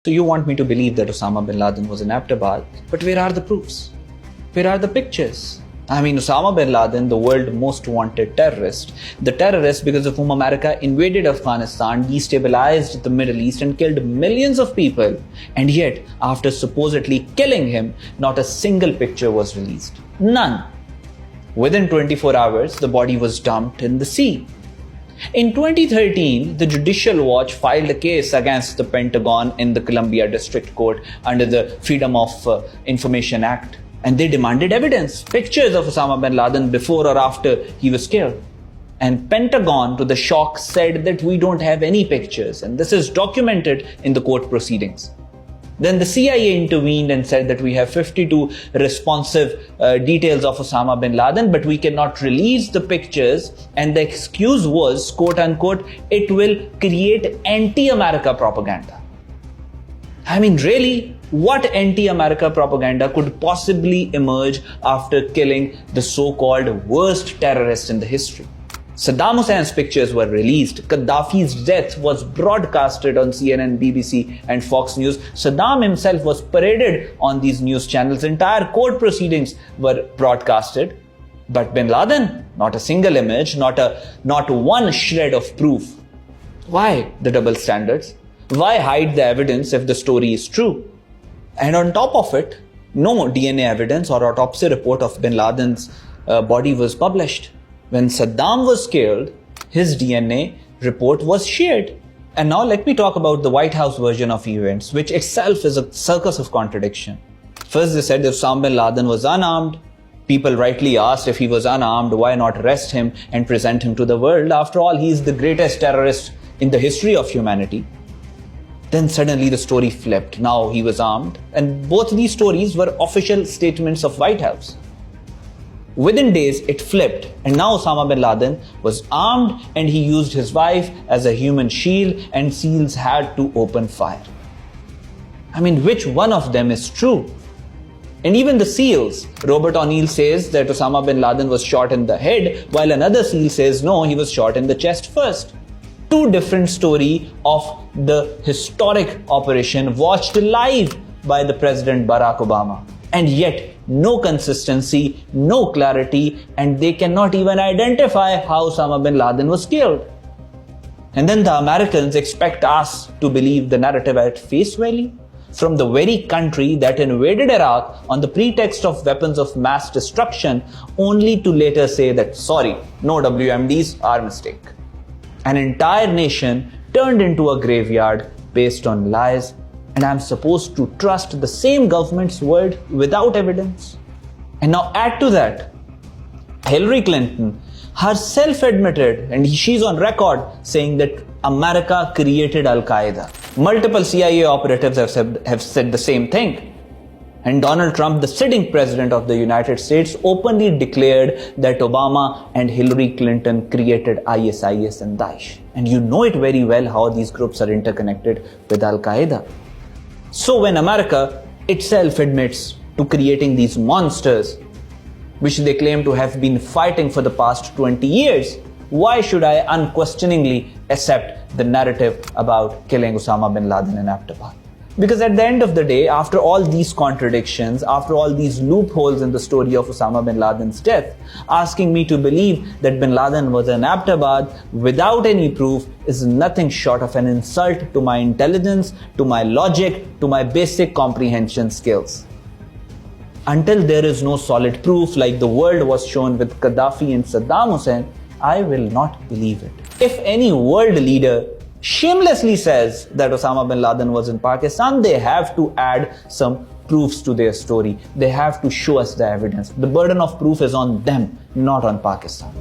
So you want me to believe that Osama bin Laden was in Abbottabad, but where are the proofs? Where are the pictures? I mean, Osama bin Laden, the world's most wanted terrorist, the terrorist because of whom America invaded Afghanistan, destabilized the Middle East and killed millions of people. And yet, after supposedly killing him, not a single picture was released. None. Within 24 hours, the body was dumped in the sea. In 2013, the Judicial Watch filed a case against the Pentagon in the Columbia District Court under the Freedom of Information Act. And they demanded evidence, pictures of Osama bin Laden before or after he was killed. And Pentagon, to the shock, said that we don't have any pictures. And this is documented in the court proceedings. Then the CIA intervened and said that we have 52 responsive details of Osama bin Laden, but we cannot release the pictures. And the excuse was, quote unquote, it will create anti-America propaganda. I mean, really, what anti-America propaganda could possibly emerge after killing the so-called worst terrorist in the history? Saddam Hussein's pictures were released. Gaddafi's death was broadcasted on CNN, BBC and Fox News. Saddam himself was paraded on these news channels. Entire court proceedings were broadcasted. But bin Laden, not a single image, not one shred of proof. Why the double standards? Why hide the evidence if the story is true? And on top of it, no DNA evidence or autopsy report of bin Laden's body was published. When Saddam was killed, his DNA report was shared. And now let me talk about the White House version of events, which itself is a circus of contradiction. First, they said if Osama bin Laden was unarmed, people rightly asked if he was unarmed, why not arrest him and present him to the world? After all, he is the greatest terrorist in the history of humanity. Then suddenly the story flipped. Now he was armed. And both these stories were official statements of White House. Within days, it flipped, and now Osama bin Laden was armed and he used his wife as a human shield, and SEALs had to open fire. I mean, which one of them is true? And even the SEALs, Robert O'Neill says that Osama bin Laden was shot in the head, while another SEAL says no, he was shot in the chest first. Two different stories of the historic operation watched live by the President Barack Obama. And yet, no consistency, no clarity, and they cannot even identify how Osama bin Laden was killed. And then the Americans expect us to believe the narrative at face value from the very country that invaded Iraq on the pretext of weapons of mass destruction, only to later say that, sorry, no WMDs, our mistake. An entire nation turned into a graveyard based on lies. And I'm supposed to trust the same government's word without evidence. And now add to that, Hillary Clinton herself admitted, and she's on record saying that America created Al-Qaeda. Multiple CIA operatives have said the same thing. And Donald Trump, the sitting president of the United States, openly declared that Obama and Hillary Clinton created ISIS and Daesh. And you know it very well how these groups are interconnected with Al-Qaeda. So when America itself admits to creating these monsters, which they claim to have been fighting for the past 20 years, why should I unquestioningly accept the narrative about killing Osama bin Laden in Abbottabad? Because at the end of the day, after all these contradictions, after all these loopholes in the story of Osama bin Laden's death, asking me to believe that bin Laden was in Abbottabad without any proof is nothing short of an insult to my intelligence, to my logic, to my basic comprehension skills. Until there is no solid proof like the world was shown with Gaddafi and Saddam Hussein, I will not believe it. If any world leader shamelessly says that Osama bin Laden was in Pakistan, they have to add some proofs to their story. They have to show us the evidence. The burden of proof is on them, not on Pakistan.